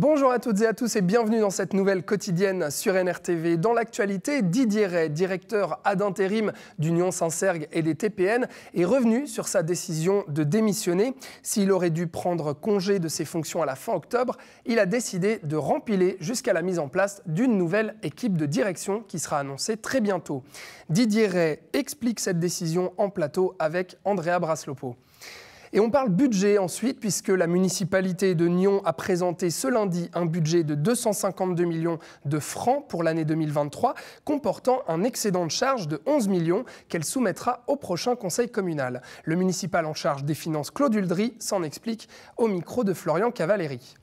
Bonjour à toutes et à tous et bienvenue dans cette nouvelle quotidienne sur NRTV. Dans l'actualité, Didier Rey, directeur ad intérim d'Union Saint-Cergue et des TPN, est revenu sur sa décision de démissionner. S'il aurait dû prendre congé de ses fonctions à la fin octobre, il a décidé de rempiler jusqu'à la mise en place d'une nouvelle équipe de direction qui sera annoncée très bientôt. Didier Rey explique cette décision en plateau avec Andrea Braslopo. Et on parle budget ensuite, puisque la municipalité de Nyon a présenté ce lundi un budget de 252 millions de francs pour l'année 2023, comportant un excédent de charge de 11 millions qu'elle soumettra au prochain conseil communal. Le municipal en charge des finances, Claude Huldry, s'en explique au micro de Florian Cavalleri.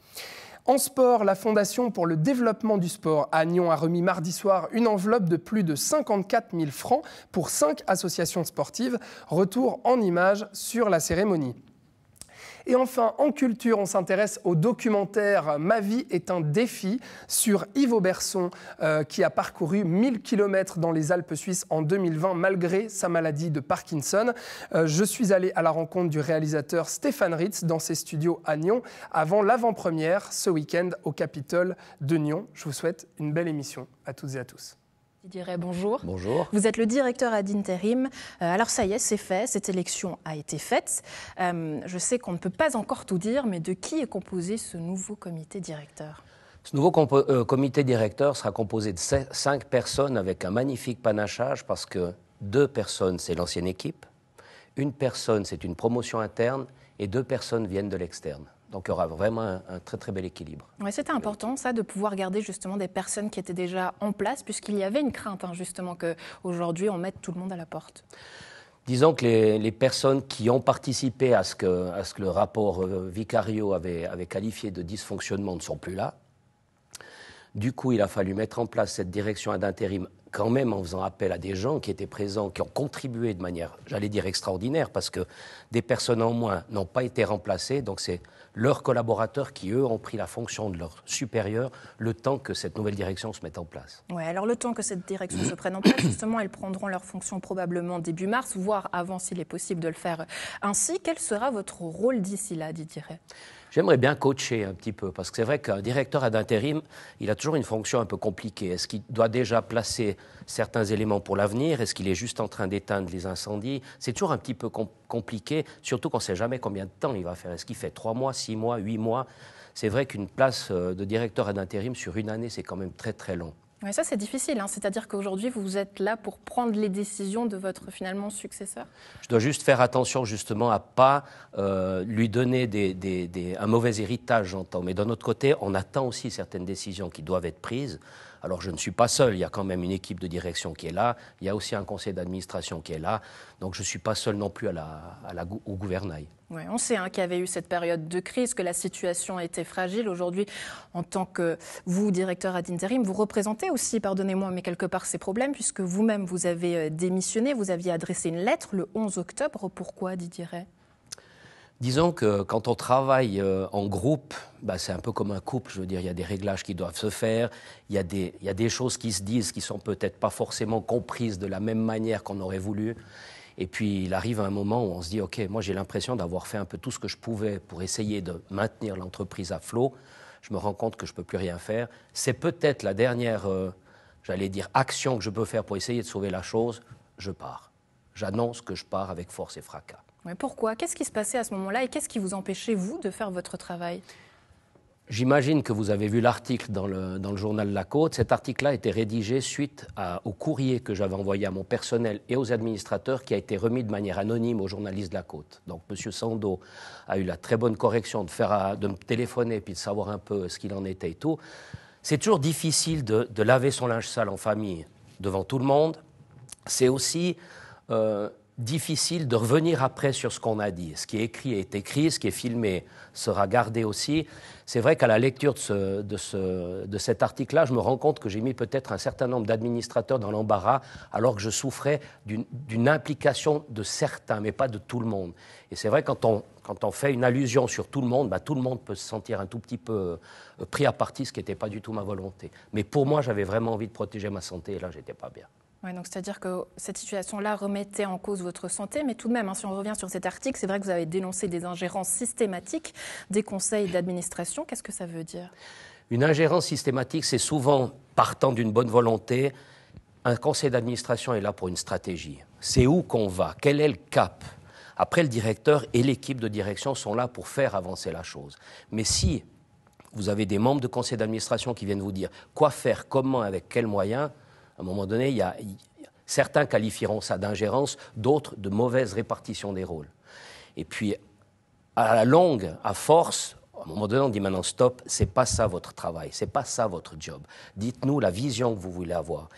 En sport, la Fondation pour le développement du sport à Nyon a remis mardi soir une enveloppe de plus de 54 000 francs pour 5 associations sportives. Retour en images sur la cérémonie. Et enfin, en culture, on s'intéresse au documentaire « Ma vie est un défi » sur Yves Auberson, qui a parcouru 1000 km dans les Alpes suisses en 2020 malgré sa maladie de Parkinson. Je suis allé à la rencontre du réalisateur Stéphane Ritz dans ses studios à Nyon avant l'avant-première ce week-end au Capitole de Nyon. Je vous souhaite une belle émission à toutes et à tous. Didier Rey, bonjour. Bonjour. Vous êtes le directeur ad intérim. Alors ça y est, c'est fait, cette élection a été faite. Je sais qu'on ne peut pas encore tout dire, mais de qui est composé ce nouveau comité directeur ? Ce nouveau comité directeur sera composé de 5 personnes avec un magnifique panachage parce que 2 personnes, c'est l'ancienne équipe, 1 personne, c'est une promotion interne et 2 personnes viennent de l'externe. Donc, il y aura vraiment un très, très bel équilibre. Ouais, c'était important, ça, de pouvoir garder justement des personnes qui étaient déjà en place, puisqu'il y avait une crainte, justement, qu'aujourd'hui, on mette tout le monde à la porte. Disons que les personnes qui ont participé à ce que le rapport Vicario avait qualifié de dysfonctionnement ne sont plus là. Du coup, il a fallu mettre en place cette direction ad intérim quand même en faisant appel à des gens qui étaient présents, qui ont contribué de manière, j'allais dire, extraordinaire, parce que des personnes en moins n'ont pas été remplacées. Donc c'est leurs collaborateurs qui, eux, ont pris la fonction de leurs supérieurs le temps que cette nouvelle direction se mette en place. Oui, alors le temps que cette direction se prenne en place, justement, elles prendront leur fonction probablement début mars, voire avant s'il est possible de le faire ainsi. Quel sera votre rôle d'ici là, Didier Rey ? J'aimerais bien coacher un petit peu, parce que c'est vrai qu'un directeur ad intérim, il a toujours une fonction un peu compliquée. Est-ce qu'il doit déjà placer certains éléments pour l'avenir ? Est-ce qu'il est juste en train d'éteindre les incendies ? C'est toujours un petit peu compliqué, surtout qu'on ne sait jamais combien de temps il va faire. Est-ce qu'il fait 3 mois, 6 mois, 8 mois ? C'est vrai qu'une place de directeur ad intérim sur une année, c'est quand même très très long. Ouais, ça, c'est difficile. C'est-à-dire qu'aujourd'hui, vous êtes là pour prendre les décisions de votre, finalement, successeur ? Je dois juste faire attention, justement, à ne pas lui donner un mauvais héritage, j'entends. Mais d'un autre côté, on attend aussi certaines décisions qui doivent être prises. Alors, je ne suis pas seul. Il y a quand même une équipe de direction qui est là. Il y a aussi un conseil d'administration qui est là. Donc, je ne suis pas seul non plus au gouvernail. Ouais, on sait qu'il y avait eu cette période de crise, que la situation était fragile. Aujourd'hui, en tant que vous, directeur ad intérim, vous représentez aussi, pardonnez-moi, mais quelque part ces problèmes, puisque vous-même, vous avez démissionné, vous aviez adressé une lettre le 11 octobre. Pourquoi, Didier Rey ? Disons que quand on travaille en groupe, c'est un peu comme un couple. Je veux dire, il y a des réglages qui doivent se faire, il y a des choses qui se disent qui sont peut-être pas forcément comprises de la même manière qu'on aurait voulu. Et puis, il arrive un moment où on se dit, OK, moi j'ai l'impression d'avoir fait un peu tout ce que je pouvais pour essayer de maintenir l'entreprise à flot. Je me rends compte que je ne peux plus rien faire. C'est peut-être la dernière, j'allais dire, action que je peux faire pour essayer de sauver la chose. Je pars. J'annonce que je pars avec force et fracas. Mais pourquoi ? Qu'est-ce qui se passait à ce moment-là et qu'est-ce qui vous empêchait, vous, de faire votre travail ? J'imagine que vous avez vu l'article dans le journal La Côte. Cet article-là a été rédigé suite au courrier que j'avais envoyé à mon personnel et aux administrateurs qui a été remis de manière anonyme aux journalistes de La Côte. Donc M. Sando a eu la très bonne correction de me téléphoner puis de savoir un peu ce qu'il en était et tout. C'est toujours difficile de laver son linge sale en famille devant tout le monde. C'est aussi difficile de revenir après sur ce qu'on a dit. Ce qui est écrit est écrit, ce qui est filmé sera gardé aussi. C'est vrai qu'à la lecture de cet article-là, je me rends compte que j'ai mis peut-être un certain nombre d'administrateurs dans l'embarras alors que je souffrais d'une implication de certains, mais pas de tout le monde. Et c'est vrai quand on fait une allusion sur tout le monde peut se sentir un tout petit peu pris à partie, ce qui n'était pas du tout ma volonté. Mais pour moi, j'avais vraiment envie de protéger ma santé et là, j'étais pas bien. Ouais, donc c'est-à-dire que cette situation-là remettait en cause votre santé, mais tout de même, si on revient sur cet article, c'est vrai que vous avez dénoncé des ingérences systématiques des conseils d'administration. Qu'est-ce que ça veut dire ? Une ingérence systématique, c'est souvent, partant d'une bonne volonté, un conseil d'administration est là pour une stratégie. C'est où qu'on va? Quel est le cap? Après, le directeur et l'équipe de direction sont là pour faire avancer la chose. Mais si vous avez des membres de conseil d'administration qui viennent vous dire quoi faire, comment, avec quels moyens, à un moment donné, certains qualifieront ça d'ingérence, d'autres de mauvaise répartition des rôles. Et puis, à la longue, à force, à un moment donné, on dit maintenant stop, c'est pas ça votre travail, c'est pas ça votre job. Dites-nous la vision que vous voulez avoir.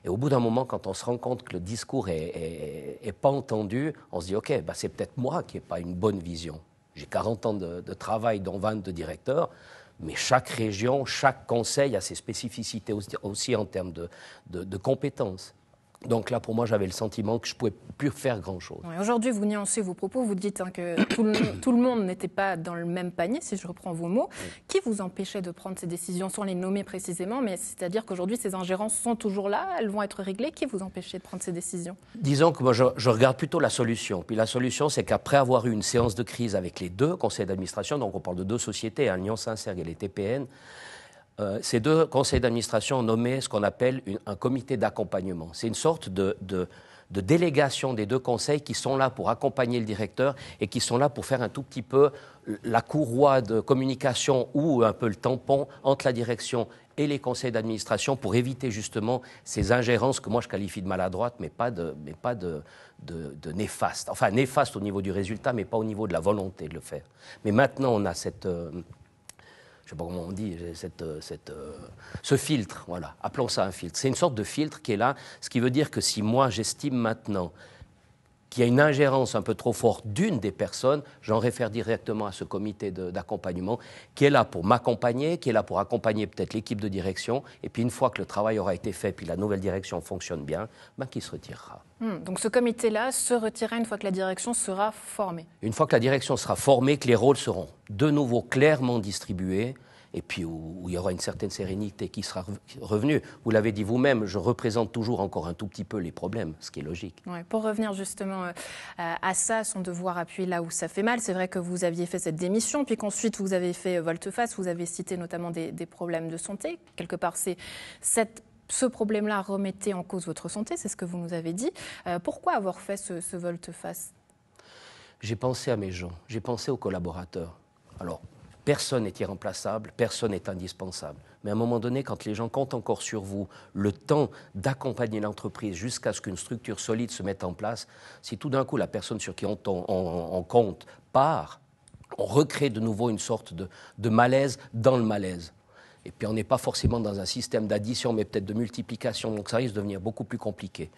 Et au bout d'un moment, quand on se rend compte que le discours est pas entendu, on se dit ok, c'est peut-être moi qui n'ai pas une bonne vision. J'ai 40 ans de travail, dont 20 de directeur. Mais chaque région, chaque conseil a ses spécificités aussi en termes de compétences. Donc là, pour moi, j'avais le sentiment que je ne pouvais plus faire grand-chose. Ouais, aujourd'hui, vous nuancez vos propos, vous dites que tout le monde n'était pas dans le même panier, si je reprends vos mots. Oui. Qui vous empêchait de prendre ces décisions, sans les nommer précisément, mais c'est-à-dire qu'aujourd'hui, ces ingérences sont toujours là, elles vont être réglées. Qui vous empêchait de prendre ces décisions? Disons que moi, je regarde plutôt la solution. Puis la solution, c'est qu'après avoir eu une séance de crise avec les deux conseils d'administration, donc on parle de deux sociétés, l'Union Saint-Sergue et les TPN, ces deux conseils d'administration ont nommé ce qu'on appelle un comité d'accompagnement. C'est une sorte de délégation des deux conseils qui sont là pour accompagner le directeur et qui sont là pour faire un tout petit peu la courroie de communication ou un peu le tampon entre la direction et les conseils d'administration pour éviter justement ces ingérences que moi je qualifie de maladroites, mais pas de de néfastes. Enfin, néfastes au niveau du résultat, mais pas au niveau de la volonté de le faire. Mais maintenant, on a cette... je ne sais pas comment on dit, ce filtre, voilà, appelons ça un filtre. C'est une sorte de filtre qui est là, ce qui veut dire que si moi j'estime maintenant qu'il y a une ingérence un peu trop forte d'une des personnes, j'en réfère directement à ce comité d'accompagnement qui est là pour m'accompagner, qui est là pour accompagner peut-être l'équipe de direction, et puis une fois que le travail aura été fait, puis la nouvelle direction fonctionne bien, qui se retirera. Donc ce comité-là se retirera une fois que la direction sera formée. Une fois que la direction sera formée, que les rôles seront de nouveau clairement distribués, et puis où il y aura une certaine sérénité qui sera revenue. Vous l'avez dit vous-même, je représente toujours encore un tout petit peu les problèmes, ce qui est logique. Ouais, pour revenir justement à ça, son devoir appuyé là où ça fait mal, c'est vrai que vous aviez fait cette démission, puis qu'ensuite vous avez fait volte-face, vous avez cité notamment des problèmes de santé. Quelque part, ce problème-là remettait en cause votre santé, c'est ce que vous nous avez dit. Pourquoi avoir fait ce volte-face? J'ai pensé à mes gens, j'ai pensé aux collaborateurs. Alors, personne n'est irremplaçable, personne n'est indispensable. Mais à un moment donné, quand les gens comptent encore sur vous, le temps d'accompagner l'entreprise jusqu'à ce qu'une structure solide se mette en place, si tout d'un coup la personne sur qui on compte part, on recrée de nouveau une sorte de malaise dans le malaise. Et puis on n'est pas forcément dans un système d'addition, mais peut-être de multiplication, donc ça risque de devenir beaucoup plus compliqué.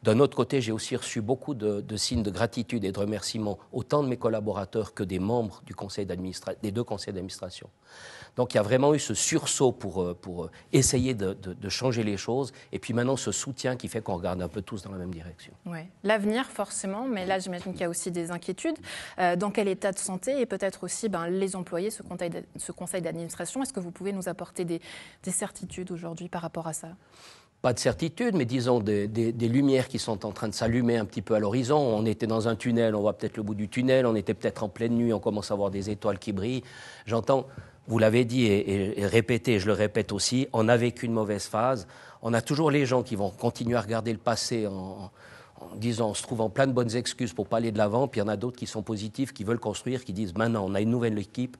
D'un autre côté, j'ai aussi reçu beaucoup de signes de gratitude et de remerciements, autant de mes collaborateurs que des membres des deux conseils d'administration. Donc il y a vraiment eu ce sursaut pour essayer de changer les choses, et puis maintenant ce soutien qui fait qu'on regarde un peu tous dans la même direction. Ouais. L'avenir forcément, mais là j'imagine qu'il y a aussi des inquiétudes. Dans quel état de santé et peut-être aussi les employés, ce conseil d'administration, est-ce que vous pouvez nous apporter des certitudes aujourd'hui par rapport à ça ? Pas de certitude, mais disons des lumières qui sont en train de s'allumer un petit peu à l'horizon. On était dans un tunnel, on voit peut-être le bout du tunnel, on était peut-être en pleine nuit, on commence à voir des étoiles qui brillent. J'entends, vous l'avez dit et répété, je le répète aussi, on a vécu une mauvaise phase. On a toujours les gens qui vont continuer à regarder le passé en disant, en se trouvant plein de bonnes excuses pour pas aller de l'avant, puis il y en a d'autres qui sont positifs, qui veulent construire, qui disent maintenant on a une nouvelle équipe,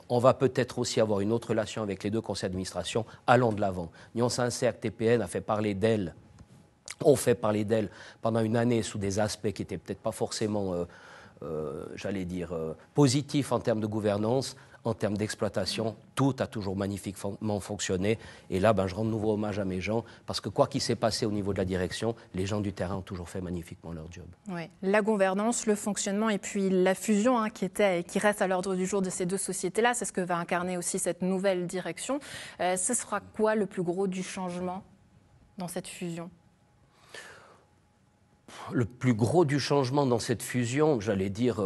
on va peut-être aussi avoir une autre relation avec les deux conseils d'administration, allons de l'avant. Union Saint-Sergue, TPN a fait parler d'elle, on fait parler d'elle pendant une année sous des aspects qui n'étaient peut-être pas forcément, positifs en termes de gouvernance. En termes d'exploitation, tout a toujours magnifiquement fonctionné. Et là, je rends de nouveau hommage à mes gens, parce que quoi qu'il s'est passé au niveau de la direction, les gens du terrain ont toujours fait magnifiquement leur job. Oui. La gouvernance, le fonctionnement et puis la fusion qui reste à l'ordre du jour de ces deux sociétés-là, c'est ce que va incarner aussi cette nouvelle direction. Ce sera quoi le plus gros du changement dans cette fusion ? Le plus gros du changement dans cette fusion, j'allais dire...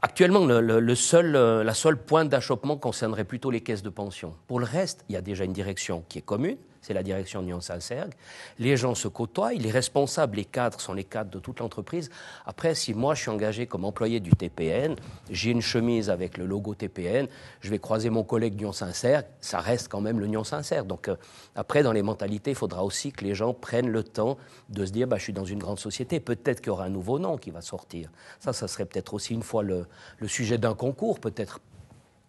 Actuellement, la seule pointe d'achoppement concernerait plutôt les caisses de pension. Pour le reste, il y a déjà une direction qui est commune, c'est la direction de Nyon-Saint-Cergue. Les gens se côtoient, les responsables, les cadres sont les cadres de toute l'entreprise. Après, si moi je suis engagé comme employé du TPN, j'ai une chemise avec le logo TPN, je vais croiser mon collègue de Nyon-Saint-Cergue, ça reste quand même le Nyon-Saint-Cergue. Donc après, dans les mentalités, il faudra aussi que les gens prennent le temps de se dire je suis dans une grande société, peut-être qu'il y aura un nouveau nom qui va sortir. Ça serait peut-être aussi une fois le sujet d'un concours, peut-être.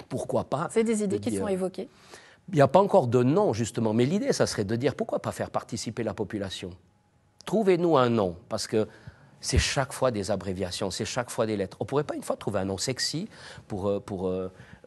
Pourquoi pas? C'est des idées qui sont évoquées. Il n'y a pas encore de nom, justement, mais l'idée, ça serait de dire pourquoi pas faire participer la population? Trouvez-nous un nom, parce que c'est chaque fois des abréviations, c'est chaque fois des lettres. On ne pourrait pas une fois trouver un nom sexy pour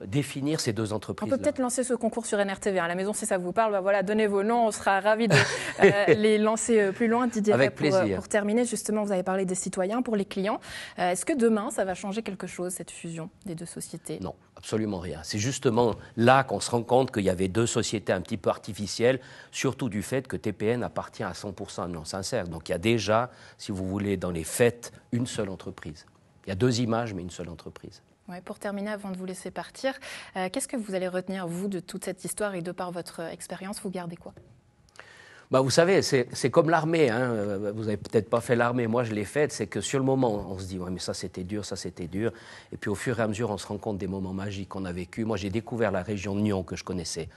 définir ces deux entreprises. On peut peut-être lancer ce concours sur NRTV. À la maison, si ça vous parle, voilà, donnez vos noms, on sera ravis de les lancer plus loin. Didier, avec plaisir. Pour terminer, justement, vous avez parlé des citoyens, pour les clients. Est-ce que demain, ça va changer quelque chose, cette fusion des deux sociétés? Non, absolument rien. C'est justement là qu'on se rend compte qu'il y avait deux sociétés un petit peu artificielles, surtout du fait que TPN appartient à 100% à Nyon-Saint-Cergue. Donc il y a déjà, si vous voulez, dans les faits, une seule entreprise. Il y a deux images, mais une seule entreprise. Ouais, pour terminer, avant de vous laisser partir, qu'est-ce que vous allez retenir, vous, de toute cette histoire et de par votre expérience, vous gardez quoi? Vous savez, c'est comme l'armée. Vous n'avez peut-être pas fait l'armée, moi je l'ai faite. C'est que sur le moment, on se dit, ouais, mais ça c'était dur, ça c'était dur. Et puis au fur et à mesure, on se rend compte des moments magiques qu'on a vécus. Moi j'ai découvert la région de Nyon que je connaissais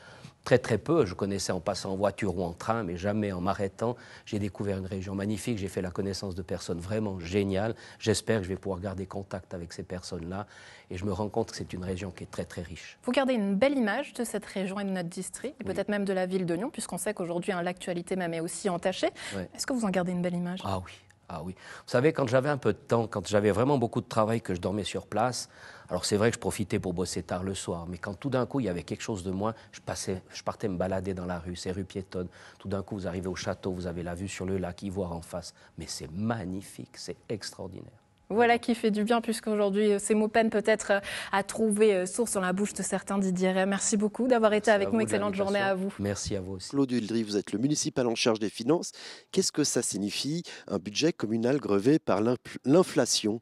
très très peu. Je connaissais en passant en voiture ou en train, mais jamais en m'arrêtant. J'ai découvert une région magnifique. J'ai fait la connaissance de personnes vraiment géniales. J'espère que je vais pouvoir garder contact avec ces personnes-là. Et je me rends compte que c'est une région qui est très très riche. Vous gardez une belle image de cette région et de notre district, et peut-être même de la ville de Nyon, puisqu'on sait qu'aujourd'hui l'actualité même est aussi entachée. Ouais. Est-ce que vous en gardez une belle image? Ah oui. Ah oui. Vous savez, quand j'avais un peu de temps, quand j'avais vraiment beaucoup de travail, que je dormais sur place, alors c'est vrai que je profitais pour bosser tard le soir, mais quand tout d'un coup il y avait quelque chose de moins, je partais me balader dans la rue, ces rues piétonnes. Tout d'un coup, vous arrivez au château, vous avez la vue sur le lac Ivoire en face. Mais c'est magnifique, c'est extraordinaire. Voilà qui fait du bien, puisqu'aujourd'hui, ces mots peinent peut-être à trouver source dans la bouche de certains. Didier Rey, merci beaucoup d'avoir été avec nous. Excellente journée à vous. Merci à vous aussi. Claude Huldry, vous êtes le municipal en charge des finances. Qu'est-ce que ça signifie, un budget communal grevé par l'inflation ?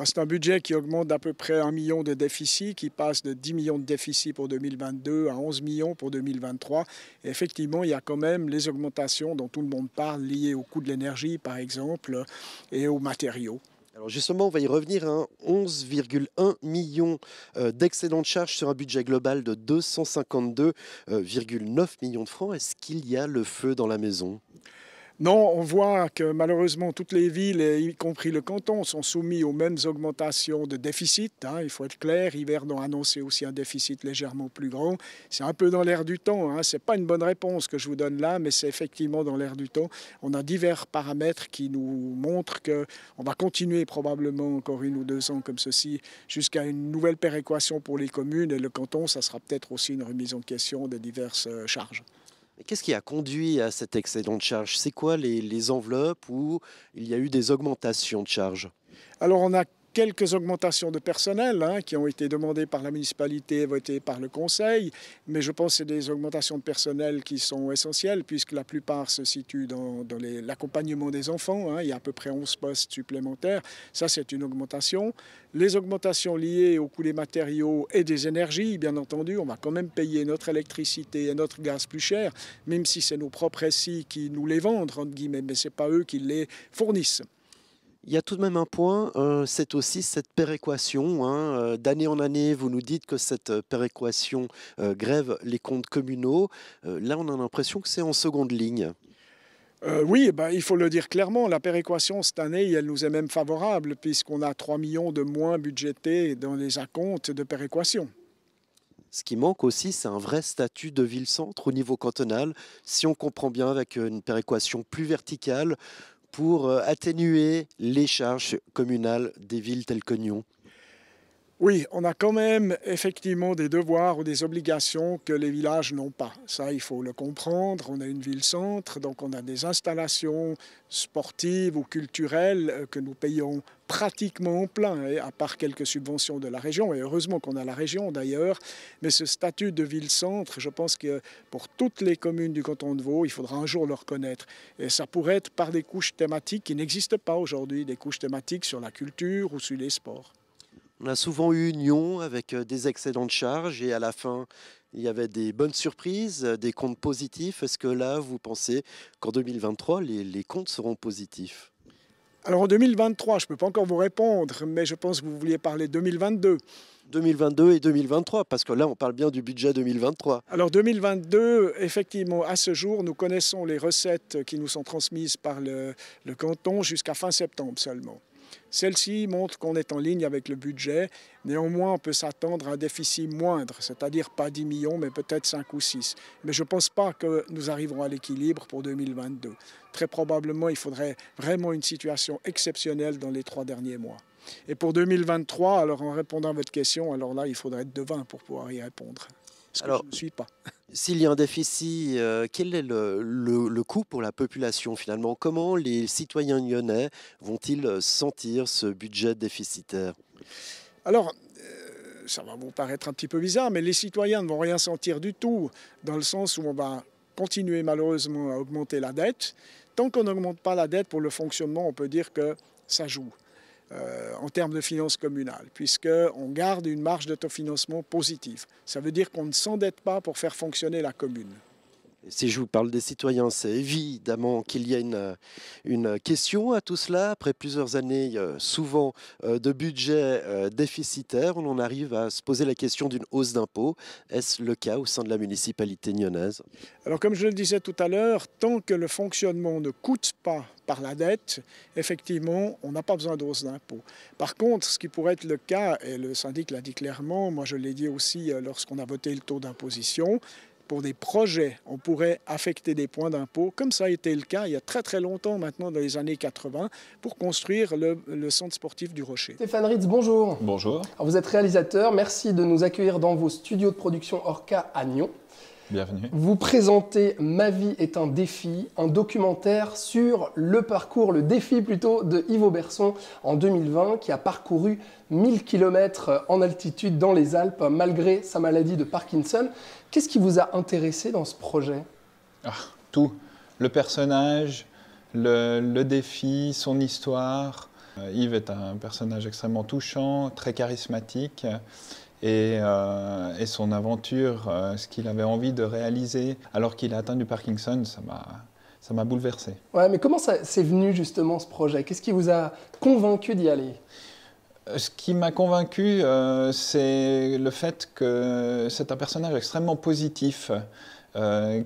C'est un budget qui augmente d'à peu près 1 million de déficit, qui passe de 10 millions de déficit pour 2022 à 11 millions pour 2023. Et effectivement, il y a quand même les augmentations dont tout le monde parle, liées au coût de l'énergie, par exemple, et aux matériaux. Alors justement, on va y revenir, 11,1 millions d'excédents de charges sur un budget global de 252,9 millions de francs. Est-ce qu'il y a le feu dans la maison ? Non, on voit que malheureusement toutes les villes, y compris le canton, sont soumis aux mêmes augmentations de déficit. Il faut être clair, Yverdon a annoncé aussi un déficit légèrement plus grand. C'est un peu dans l'air du temps. Ce n'est pas une bonne réponse que je vous donne là, mais c'est effectivement dans l'air du temps. On a divers paramètres qui nous montrent qu'on va continuer probablement encore 1 ou 2 ans comme ceci jusqu'à une nouvelle péréquation pour les communes. Et le canton, ça sera peut-être aussi une remise en question de diverses charges. Qu'est-ce qui a conduit à cet excédent de charges? C'est quoi les enveloppes où il y a eu des augmentations de charges? Alors on a quelques augmentations de personnel qui ont été demandées par la municipalité et votées par le conseil, mais je pense que c'est des augmentations de personnel qui sont essentielles puisque la plupart se situent dans l'accompagnement des enfants. Il y a à peu près 11 postes supplémentaires. Ça, c'est une augmentation. Les augmentations liées au coût des matériaux et des énergies, bien entendu, on va quand même payer notre électricité et notre gaz plus cher, même si c'est nos propres SI qui nous les vendent, entre guillemets, mais ce n'est pas eux qui les fournissent. Il y a tout de même un point, c'est aussi cette péréquation. D'année en année, vous nous dites que cette péréquation grève les comptes communaux. Là, on a l'impression que c'est en seconde ligne. Oui, il faut le dire clairement, la péréquation cette année, elle nous est même favorable puisqu'on a 3 millions de moins budgétés dans les acomptes de péréquation. Ce qui manque aussi, c'est un vrai statut de ville-centre au niveau cantonal, si on comprend bien, avec une péréquation plus verticale, pour atténuer les charges communales des villes telles que Nyon. Oui, on a quand même effectivement des devoirs ou des obligations que les villages n'ont pas. Ça, il faut le comprendre. On a une ville-centre, donc on a des installations sportives ou culturelles que nous payons pratiquement en plein, à part quelques subventions de la région. Et heureusement qu'on a la région d'ailleurs. Mais ce statut de ville-centre, je pense que pour toutes les communes du canton de Vaud, il faudra un jour le reconnaître. Et ça pourrait être par des couches thématiques qui n'existent pas aujourd'hui, des couches thématiques sur la culture ou sur les sports. On a souvent eu Nyon avec des excédents de charges et à la fin, Il y avait des bonnes surprises, des comptes positifs. Est-ce que là, vous pensez qu'en 2023, les comptes seront positifs? Alors en 2023, je ne peux pas encore vous répondre, mais je pense que vous vouliez parler 2022. 2022 et 2023, parce que là, on parle bien du budget 2023. Alors 2022, effectivement, à ce jour, nous connaissons les recettes qui nous sont transmises par le canton jusqu'à fin septembre seulement. Celle-ci montre qu'on est en ligne avec le budget. Néanmoins, on peut s'attendre à un déficit moindre, c'est-à-dire pas 10 millions, mais peut-être 5 ou 6. Mais je ne pense pas que nous arriverons à l'équilibre pour 2022. Très probablement, il faudrait vraiment une situation exceptionnelle dans les 3 derniers mois. Et pour 2023, alors en répondant à votre question, alors là, il faudrait être devin pour pouvoir y répondre. Ce que je ne suis pas. S'il y a un déficit, quel est le coût pour la population finalement? Comment les citoyens nyonnais vont-ils sentir ce budget déficitaire? Alors, ça va vous paraître un petit peu bizarre, mais les citoyens ne vont rien sentir du tout, dans le sens où on va continuer malheureusement à augmenter la dette. Tant qu'on n'augmente pas la dette pour le fonctionnement, on peut dire que ça joue. En termes de finances communales, puisqu'on garde une marge d'autofinancement positive. Ça veut dire qu'on ne s'endette pas pour faire fonctionner la commune. Si je vous parle des citoyens, c'est évidemment qu'il y a une question à tout cela. Après plusieurs années, souvent de budget déficitaire, on en arrive à se poser la question d'une hausse d'impôts. Est-ce le cas au sein de la municipalité nyonnaise? Alors comme je le disais tout à l'heure, tant que le fonctionnement ne coûte pas par la dette, effectivement, on n'a pas besoin de hausse d'impôts. Par contre, ce qui pourrait être le cas, et le syndic l'a dit clairement, moi je l'ai dit aussi lorsqu'on a voté le taux d'imposition, pour des projets, on pourrait affecter des points d'impôt, comme ça a été le cas il y a très très longtemps maintenant, dans les années 80, pour construire le centre sportif du Rocher. Stéphane Ritz, bonjour. Bonjour. Alors vous êtes réalisateur, merci de nous accueillir dans vos studios de production Orca à Nyon. Bienvenue. Vous présentez Ma vie est un défi, un documentaire sur le parcours, le défi plutôt, de Yves Auberson en 2020, qui a parcouru 1000 km en altitude dans les Alpes, malgré sa maladie de Parkinson. Qu'est-ce qui vous a intéressé dans ce projet? Tout. Le personnage, le défi, son histoire. Yves est un personnage extrêmement touchant, très charismatique. Et son aventure, ce qu'il avait envie de réaliser alors qu'il a atteint du Parkinson, ça m'a bouleversé. Ouais, mais comment c'est venu justement ce projet? Qu'est-ce qui vous a convaincu d'y aller? Ce qui m'a convaincu, c'est le fait que c'est un personnage extrêmement positif,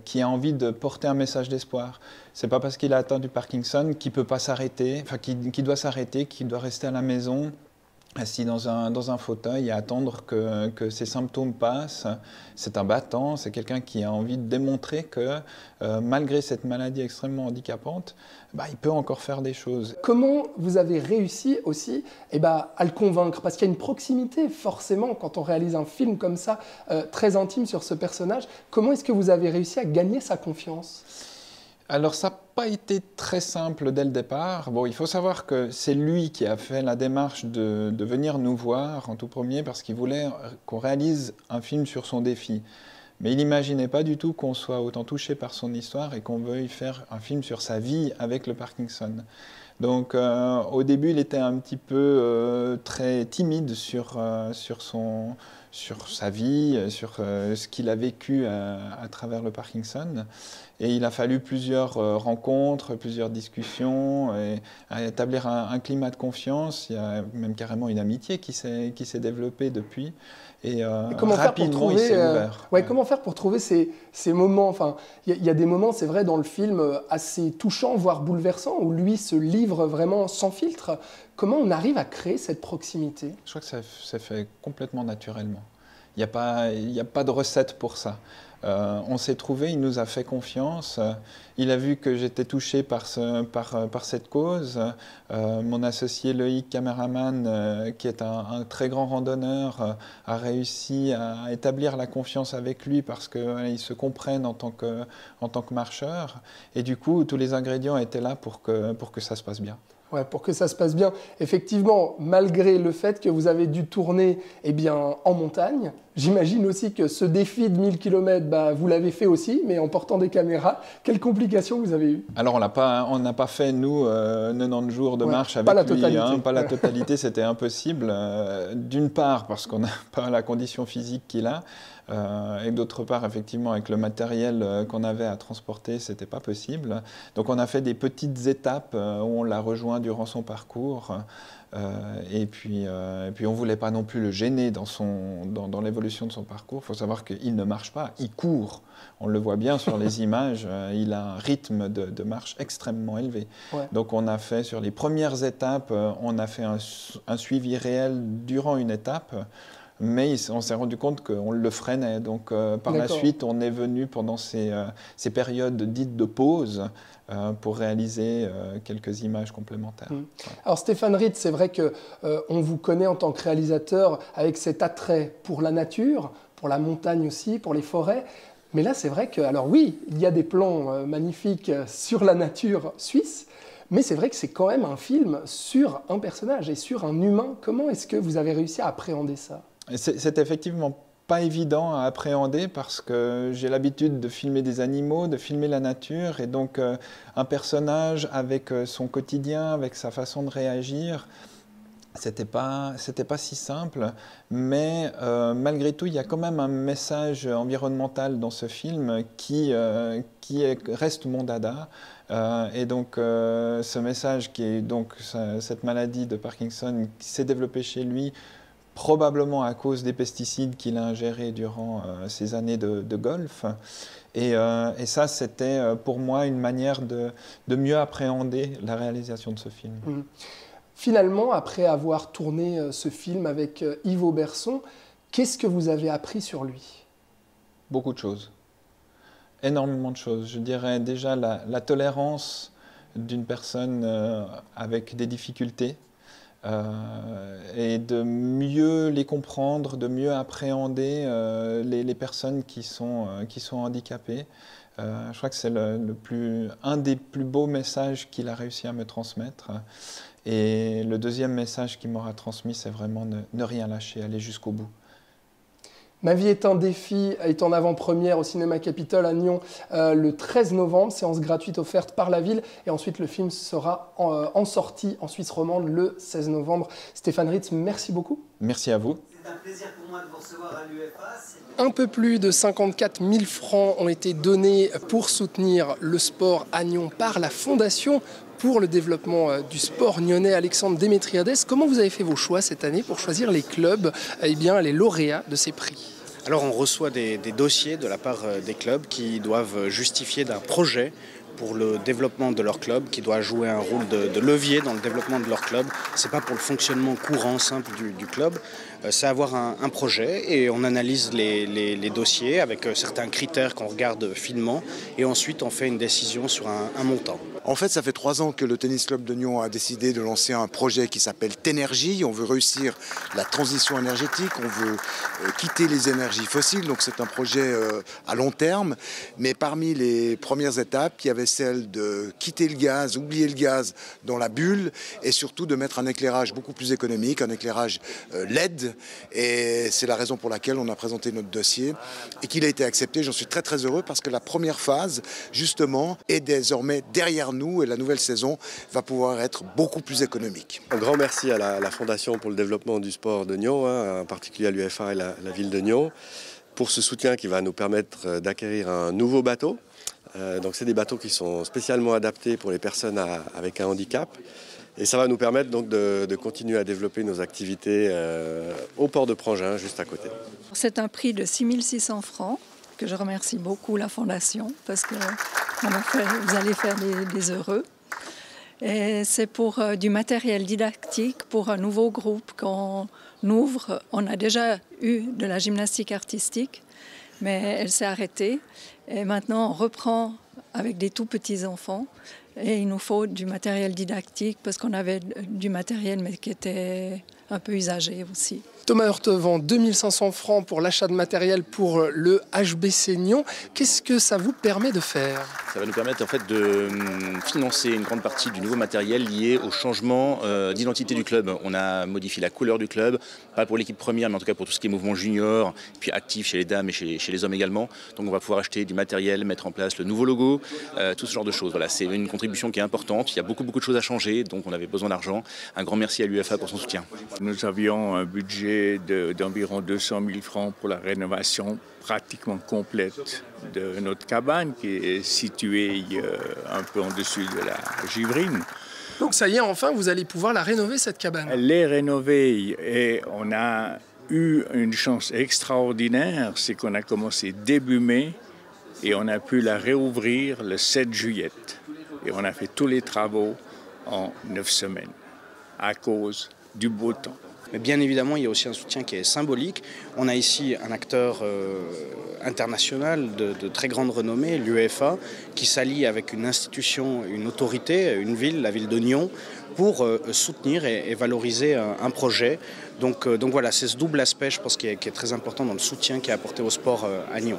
qui a envie de porter un message d'espoir. C'est pas parce qu'il a atteint du Parkinson qu'il peut pas s'arrêter, enfin qu'il doit s'arrêter, qu'il doit rester à la maison, assis dans un fauteuil et attendre que ses symptômes passent. C'est un battant, c'est quelqu'un qui a envie de démontrer que malgré cette maladie extrêmement handicapante, il peut encore faire des choses. Comment vous avez réussi aussi à le convaincre? Parce qu'il y a une proximité forcément quand on réalise un film comme ça, très intime sur ce personnage. Comment est-ce que vous avez réussi à gagner sa confiance? Alors ça n'a pas été très simple dès le départ. Bon, il faut savoir que c'est lui qui a fait la démarche de venir nous voir en tout premier parce qu'il voulait qu'on réalise un film sur son défi. Mais il n'imaginait pas du tout qu'on soit autant touché par son histoire et qu'on veuille faire un film sur sa vie avec le Parkinson. Donc au début, il était un petit peu très timide sur sa vie, sur ce qu'il a vécu à travers le Parkinson. Et il a fallu plusieurs rencontres, plusieurs discussions, et à établir un climat de confiance. Il y a même carrément une amitié qui s'est développée depuis. Et rapidement, il s'est ouvert. Comment faire pour trouver ces moments? Enfin, il y a des moments, c'est vrai, dans le film assez touchants, voire bouleversants, où lui se livre vraiment sans filtre. Comment on arrive à créer cette proximité? Je crois que ça s'est fait complètement naturellement. Il n'y a pas de recette pour ça. On s'est trouvé, il nous a fait confiance. Il a vu que j'étais touché par cette cause. Mon associé Loïc, caméraman, qui est un très grand randonneur, a réussi à établir la confiance avec lui parce qu'ils se comprennent en tant que marcheurs. Et du coup, tous les ingrédients étaient là pour que ça se passe bien. Ouais, pour que ça se passe bien. Effectivement, malgré le fait que vous avez dû tourner en montagne, j'imagine aussi que ce défi de 1000 km, vous l'avez fait aussi, mais en portant des caméras. Quelles complications vous avez eues? Alors, on n'a pas fait, nous, 90 jours de marche avec pas la lui. Totalité. Pas la totalité, c'était impossible. D'une part, parce qu'on n'a pas la condition physique qu'il a. Et d'autre part, effectivement, avec le matériel qu'on avait à transporter, ce n'était pas possible. Donc on a fait des petites étapes où on l'a rejoint durant son parcours. Et puis on ne voulait pas non plus le gêner dans l'évolution de son parcours. Il faut savoir qu'il ne marche pas, il court. On le voit bien sur les images, il a un rythme de marche extrêmement élevé. Ouais. Donc on a fait, sur les premières étapes, on a fait un suivi réel durant une étape, mais on s'est rendu compte qu'on le freinait. Donc par la suite, on est venu pendant ces périodes dites de pause pour réaliser quelques images complémentaires. Ouais. Alors Stéphane Ritz, c'est vrai qu'on vous connaît en tant que réalisateur avec cet attrait pour la nature, pour la montagne aussi, pour les forêts. Mais là, c'est vrai que, alors oui, il y a des plans magnifiques sur la nature suisse, mais c'est vrai que c'est quand même un film sur un personnage et sur un humain. Comment est-ce que vous avez réussi à appréhender ça ? C'est effectivement pas évident à appréhender parce que j'ai l'habitude de filmer des animaux, de filmer la nature, et donc un personnage avec son quotidien, avec sa façon de réagir, c'était pas si simple, mais malgré tout, il y a quand même un message environnemental dans ce film qui reste mon dada. Et donc, ce message qui est donc cette maladie de Parkinson qui s'est développée chez lui, probablement à cause des pesticides qu'il a ingérés durant ses années de golf. Et ça, c'était pour moi une manière de mieux appréhender la réalisation de ce film. Mmh. Finalement, après avoir tourné ce film avec Yves Auberson, qu'est-ce que vous avez appris sur lui ? Beaucoup de choses. Énormément de choses. Je dirais déjà la tolérance d'une personne avec des difficultés et de mieux les comprendre, de mieux appréhender les personnes qui sont handicapées. Je crois que c'est un des plus beaux messages qu'il a réussi à me transmettre. Et le deuxième message qu'il m'aura transmis, c'est vraiment ne rien lâcher, aller jusqu'au bout. Ma vie est un défi est en avant-première au Cinéma Capitole à Nyon le 13 novembre, séance gratuite offerte par la ville. Et ensuite, le film sera en sortie en Suisse romande le 16 novembre. Stéphane Ritz, merci beaucoup. Merci à vous. C'est un plaisir pour moi de vous recevoir à l'UFA. Un peu plus de 54 000 francs ont été donnés pour soutenir le sport à Nyon par la Fondation pour le développement du sport nyonnais. Alexandre Démétriades, comment vous avez fait vos choix cette année pour choisir les clubs, les lauréats de ces prix ? Alors on reçoit des dossiers de la part des clubs qui doivent justifier d'un projet pour le développement de leur club, qui doit jouer un rôle de levier dans le développement de leur club. C'est pas pour le fonctionnement courant, simple du club. C'est avoir un projet et on analyse les dossiers avec certains critères qu'on regarde finement et ensuite on fait une décision sur un montant. En fait, ça fait 3 ans que le Tennis Club de Nyon a décidé de lancer un projet qui s'appelle Ténergie. On veut réussir la transition énergétique, on veut quitter les énergies fossiles, donc c'est un projet à long terme. Mais parmi les premières étapes, il y avait celle de quitter le gaz, oublier le gaz dans la bulle et surtout de mettre un éclairage beaucoup plus économique, un éclairage LED. Et c'est la raison pour laquelle on a présenté notre dossier et qu'il a été accepté. J'en suis très très heureux parce que la première phase, justement, est désormais derrière nous et la nouvelle saison va pouvoir être beaucoup plus économique. Un grand merci à la Fondation pour le développement du sport de Nyon, en particulier à l'UFA et la ville de Nyon, pour ce soutien qui va nous permettre d'acquérir un nouveau bateau. Donc c'est des bateaux qui sont spécialement adaptés pour les personnes avec un handicap. Et ça va nous permettre donc de continuer à développer nos activités au port de Prangin, juste à côté. C'est un prix de 6 600 francs, que je remercie beaucoup la Fondation, parce que vous allez faire des heureux. Et c'est pour du matériel didactique, pour un nouveau groupe qu'on ouvre. On a déjà eu de la gymnastique artistique, mais elle s'est arrêtée. Et maintenant, on reprend avec des tout petits enfants. Et il nous faut du matériel didactique parce qu'on avait du matériel mais qui était un peu usagé aussi. Thomas Hurtevant, 2 500 francs pour l'achat de matériel pour le HBC Nyon. Qu'est-ce que ça vous permet de faire ? Ça va nous permettre en fait de financer une grande partie du nouveau matériel lié au changement d'identité du club. On a modifié la couleur du club, pas pour l'équipe première, mais en tout cas pour tout ce qui est mouvement junior, puis actif chez les dames et chez les hommes également. Donc on va pouvoir acheter du matériel, mettre en place le nouveau logo, tout ce genre de choses. Voilà, c'est une contribution qui est importante. Il y a beaucoup de choses à changer, donc on avait besoin d'argent. Un grand merci à l'UFA pour son soutien. Nous avions un budget d'environ 200 000 francs pour la rénovation pratiquement complète de notre cabane qui est située un peu en dessus de la Givrine. Donc ça y est, enfin, vous allez pouvoir la rénover, cette cabane. Elle est rénovée et on a eu une chance extraordinaire, c'est qu'on a commencé début mai et on a pu la réouvrir le 7 juillet. Et on a fait tous les travaux en 9 semaines à cause du beau temps. Mais bien évidemment, il y a aussi un soutien qui est symbolique. On a ici un acteur international de très grande renommée, l'UEFA, qui s'allie avec une institution, une autorité, une ville, la ville de Nyon, pour soutenir et valoriser un projet. Donc voilà, c'est ce double aspect, je pense, qui est très important dans le soutien qui est apporté au sport à Nyon.